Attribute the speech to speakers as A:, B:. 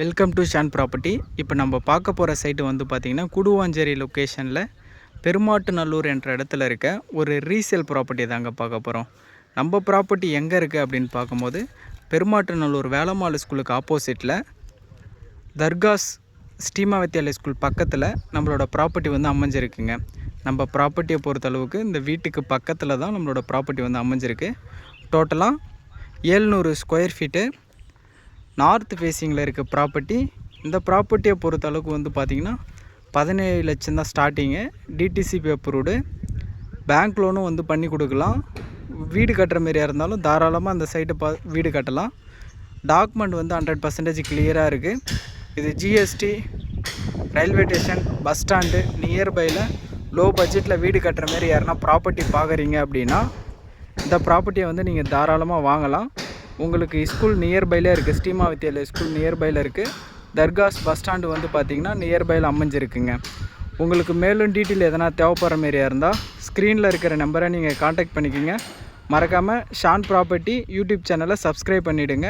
A: Welcome to Shawn property. இப்போ நம்ம பார்க்க போகிற சைட்டு வந்து பார்த்திங்கன்னா குடுவாஞ்சேரி லொக்கேஷனில் பெருமாட்டுநல்லூர் என்ற இடத்துல இருக்க ஒரு ரீசேல் ப்ராப்பர்ட்டி தாங்க பார்க்க போகிறோம். நம்ம ப்ராப்பர்ட்டி எங்கே இருக்குது அப்படின்னு பார்க்கும்போது பெருமாட்டுநல்லூர் வேலம்மாள் ஸ்கூலுக்கு ஆப்போசிட்டில் தர்காஸ் ஸ்ரீமா வித்யாலயா ஸ்கூல் பக்கத்தில் நம்மளோட ப்ராப்பர்ட்டி வந்து அமைஞ்சிருக்குங்க. நம்ம ப்ராப்பர்ட்டியை பொறுத்தளவுக்கு இந்த வீட்டுக்கு பக்கத்தில் தான் நம்மளோட ப்ராப்பர்ட்டி வந்து அமைஞ்சிருக்கு. டோட்டலாக 700 ஸ்கொயர் ஃபீட்டு நார்த் ஃபேஸிங்கில் இருக்க ப்ராப்பர்ட்டி. இந்த ப்ராப்பர்ட்டியை பொறுத்த அளவுக்கு வந்து பார்த்திங்கன்னா 17 லட்சம் தான் ஸ்டார்டிங்கு. டிடிசிபி அப்ரூவ்டு, பேங்க் லோனும் வந்து பண்ணி கொடுக்கலாம். வீடு கட்டுற மாரியாக இருந்தாலும் தாராளமாக அந்த சைட்டை வீடு கட்டலாம். டாக்குமெண்ட் வந்து 100% கிளியராக இருக்குது. இது GST, railway station, bus stand நியர்பையில் லோ பட்ஜெட்டில் வீடு கட்டுற மாரி யாருன்னா ப்ராப்பர்ட்டி பார்க்குறீங்க அப்படின்னா இந்த ப்ராப்பர்ட்டியை வந்து நீங்கள் தாராளமாக வாங்கலாம். உங்களுக்கு ஸ்கூல் நியர்பையில் இருக்குது, ஸ்ரீமா வித்யாலயா ஸ்கூல் நியர்பையில் இருக்குது. தர்காஸ் பஸ் ஸ்டாண்டு வந்து பார்த்திங்கன்னா நியர்பையில் அமைஞ்சிருக்குங்க. உங்களுக்கு மேலும் டீட்டெயில் எதனா தேவைப்படுற மாரியாக இருந்தால் ஸ்க்ரீனில் இருக்கிற நம்பரை நீங்கள் காண்டாக்ட் பண்ணிக்கோங்க. மறக்காமல் ஷான் ப்ராப்பர்ட்டி யூடியூப் சேனலை சப்ஸ்கிரைப் பண்ணிவிடுங்க.